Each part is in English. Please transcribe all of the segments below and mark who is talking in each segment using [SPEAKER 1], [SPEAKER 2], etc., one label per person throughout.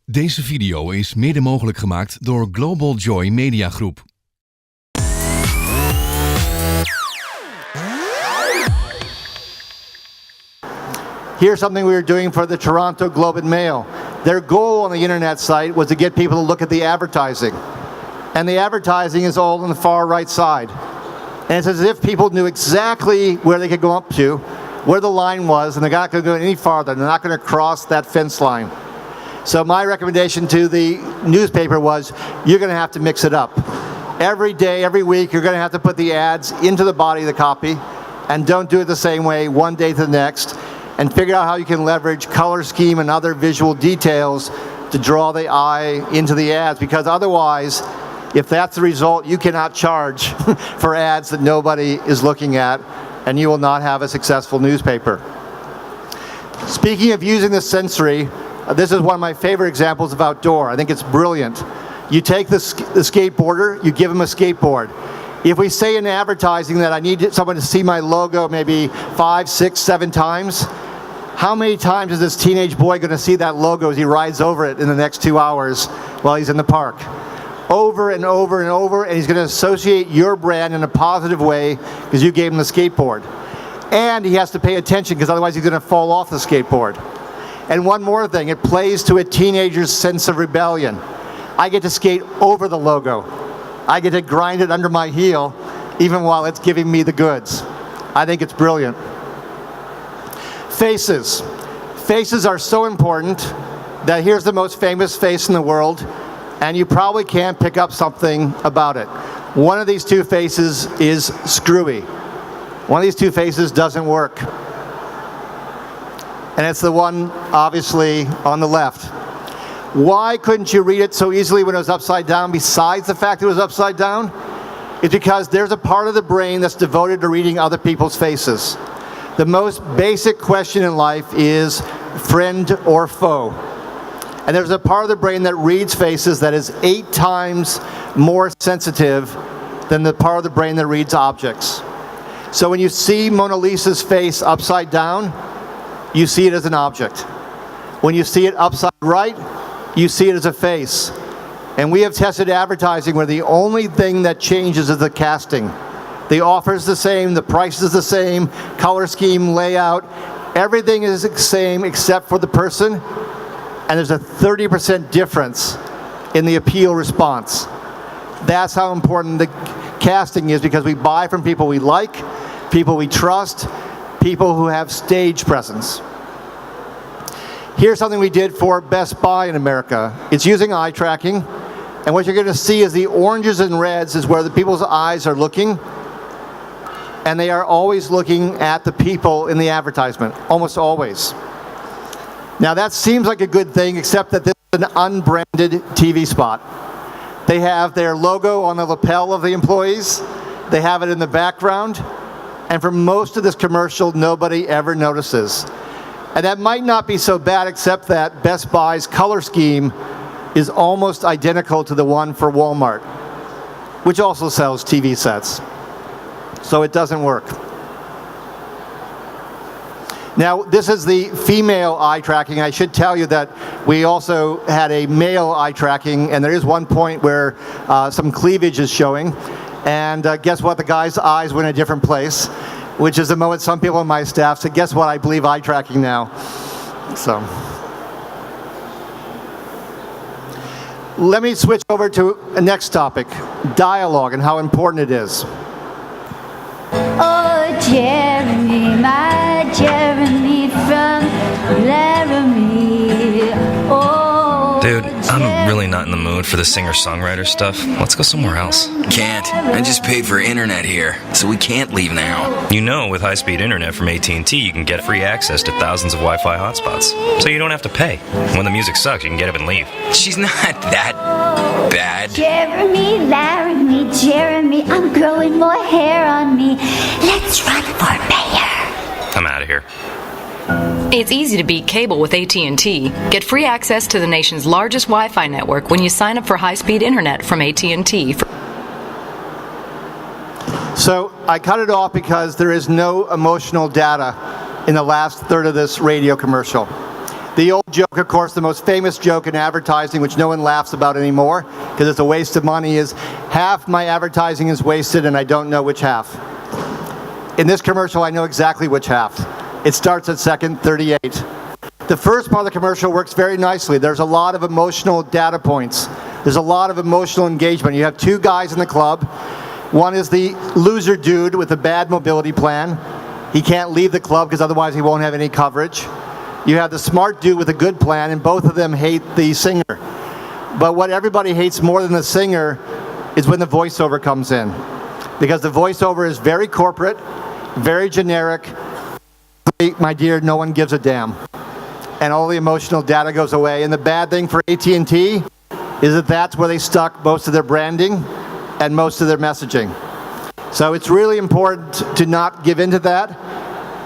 [SPEAKER 1] Deze video is mede mogelijk gemaakt door Global Joy Media Groep.
[SPEAKER 2] Here's something we were doing for the Toronto Globe and Mail. Their goal on the internet site was to get people to look at the advertising. And the advertising is all on the far right side. And it's as if people knew exactly where they could go up to, where the line was, and they're not going to go any farther. They're not going to cross that fence line. So my recommendation to the newspaper was, you're going to have to mix it up. Every day, every week, you're going to have to put the ads into the body of the copy, and don't do it the same way one day to the next, and figure out how you can leverage color scheme and other visual details to draw the eye into the ads, because otherwise, if that's the result, you cannot charge for ads that nobody is looking at, and you will not have a successful newspaper. Speaking of using the sensory, this is one of my favorite examples of outdoor. I think it's brilliant. You take the skateboarder, you give him a skateboard. If we say in advertising that I need someone to see my logo maybe 5, 6, 7 times, how many times is this teenage boy going to see that logo as he rides over it in the next 2 hours while he's in the park? Over and over and over, and he's going to associate your brand in a positive way because you gave him the skateboard. And he has to pay attention because otherwise he's going to fall off the skateboard. And one more thing, it plays to a teenager's sense of rebellion. I get to skate over the logo. I get to grind it under my heel even while it's giving me the goods. I think it's brilliant. Faces. Faces are so important that here's the most famous face in the world, and you probably can't pick up something about it. One of these two faces is screwy. One of these two faces doesn't work. And it's the one, obviously, on the left. Why couldn't you read it so easily when it was upside down, besides the fact it was upside down? It's because there's a part of the brain that's devoted to reading other people's faces. The most basic question in life is friend or foe. And there's a part of the brain that reads faces that is 8 times more sensitive than the part of the brain that reads objects. So when you see Mona Lisa's face upside down, you see it as an object. When you see it upside right, you see it as a face. And we have tested advertising where the only thing that changes is the casting. The offer is the same, the price is the same, color scheme, layout, everything is the same except for the person. And there's a 30% difference in the appeal response. That's how important the casting is, because we buy from people we like, people we trust, people who have stage presence. Here's something we did for Best Buy in America. It's using eye tracking, and what you're going to see is the oranges and reds is where the people's eyes are looking, and they are always looking at the people in the advertisement, almost always. Now that seems like a good thing, except that this is an unbranded TV spot. They have their logo on the lapel of the employees, they have it in the background, and for most of this commercial, nobody ever notices. And that might not be so bad, except that Best Buy's color scheme is almost identical to the one for Walmart, which also sells TV sets. So it doesn't work. Now, this is the female eye tracking. I should tell you that we also had a male eye tracking, and there is one point where some cleavage is showing. And guess what? The guy's eyes went a different place, which is the moment some people on my staff said, guess what? I believe eye tracking now. So, let me switch over to a next topic, dialogue and how important it is.
[SPEAKER 3] Oh, Jeremy, my Jeremy from Laramie. Oh,
[SPEAKER 4] dude, I'm really not in the mood for the singer-songwriter stuff. Let's go somewhere else.
[SPEAKER 5] Can't. I just paid for internet here, so we can't leave now.
[SPEAKER 4] You know, with high-speed internet from AT&T, you can get free access to thousands of Wi-Fi hotspots. So you don't have to pay. When the music sucks, you can get up and leave.
[SPEAKER 5] She's not that bad.
[SPEAKER 3] Jeremy, Laramie, Jeremy, I'm growing more hair on me. Let's run for mayor.
[SPEAKER 4] I'm out of here.
[SPEAKER 6] It's easy to beat cable with AT&T. Get free access to the nation's largest Wi-Fi network when you sign up for high-speed internet from AT&T.
[SPEAKER 2] So I cut it off because there is no emotional data in the last third of this radio commercial. The old joke, of course, the most famous joke in advertising, which no one laughs about anymore because it's a waste of money, is half my advertising is wasted and I don't know which half. In this commercial, I know exactly which half. It starts at second 38. The first part of the commercial works very nicely. There's a lot of emotional data points. There's a lot of emotional engagement. You have two guys in the club. One is the loser dude with a bad mobility plan. He can't leave the club because otherwise he won't have any coverage. You have the smart dude with a good plan, and both of them hate the singer. But what everybody hates more than the singer is when the voiceover comes in. Because the voiceover is very corporate, very generic. My dear, no one gives a damn. And all the emotional data goes away. And the bad thing for AT&T is that that's where they stuck most of their branding and most of their messaging. So it's really important to not give into that.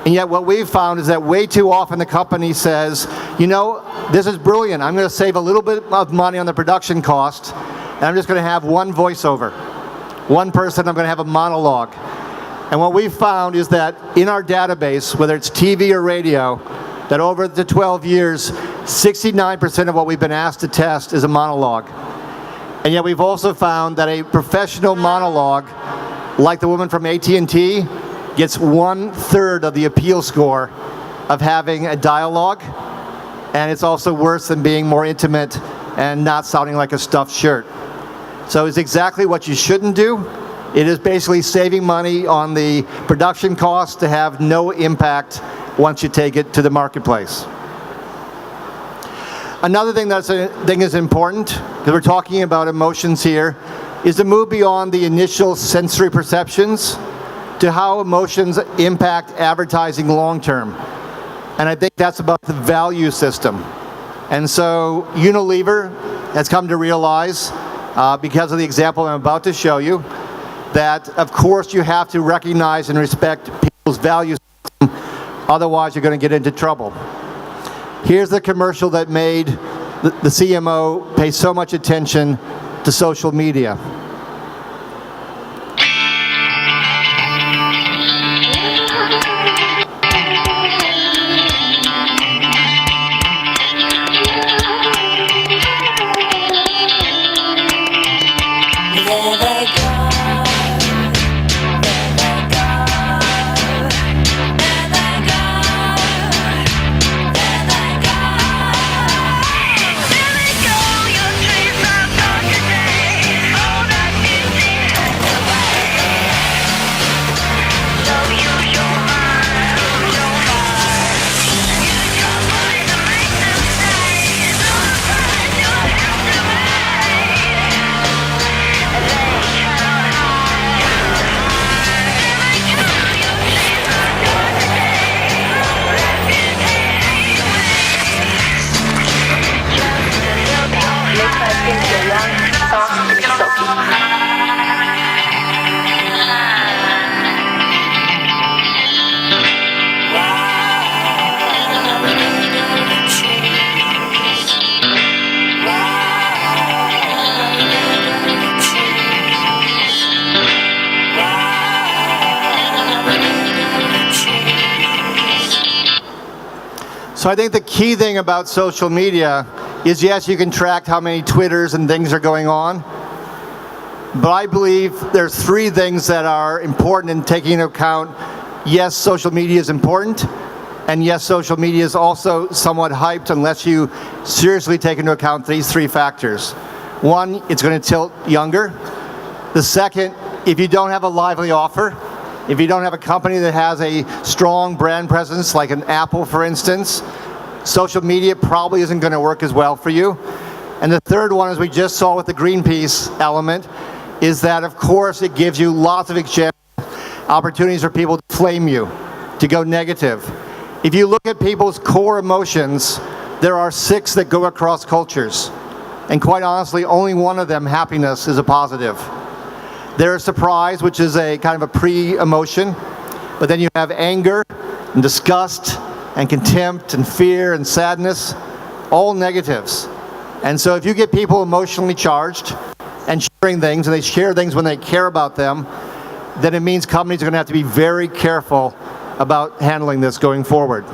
[SPEAKER 2] And yet what we've found is that way too often the company says, you know, this is brilliant. I'm going to save a little bit of money on the production cost, and I'm just going to have one voiceover. One person, I'm going to have a monologue. And what we've found is that in our database, whether it's TV or radio, that over the 12 years, 69% of what we've been asked to test is a monologue. And yet we've also found that a professional monologue, like the woman from AT&T, gets 1/3 of the appeal score of having a dialogue, and it's also worse than being more intimate and not sounding like a stuffed shirt. So it's exactly what you shouldn't do. It is basically saving money on the production costs to have no impact once you take it to the marketplace. Another thing that's is important, because we're talking about emotions here, is to move beyond the initial sensory perceptions to how emotions impact advertising long term. And I think that's about the value system. And so Unilever has come to realize, because of the example I'm about to show you, that of course you have to recognize and respect people's value system, otherwise you're going to get into trouble. Here's the commercial that made the CMO pay so much attention to social media. So I think the key thing about social media is, yes, you can track how many Twitters and things are going on, but I believe there's three things that are important in taking into account. Yes, social media is important, and yes, social media is also somewhat hyped unless you seriously take into account these three factors. One, it's going to tilt younger. The second, if you don't have a lively offer, if you don't have a company that has a strong brand presence, like an Apple, for instance, social media probably isn't going to work as well for you. And the third one, as we just saw with the Greenpeace element, is that, of course, it gives you lots of opportunities for people to flame you, to go negative. If you look at people's core emotions, there are 6 that go across cultures. And quite honestly, only one of them, happiness, is a positive. There is surprise, which is a kind of a pre-emotion, but then you have anger and disgust and contempt and fear and sadness, all negatives. And so if you get people emotionally charged and sharing things, and they share things when they care about them, then it means companies are going to have to be very careful about handling this going forward.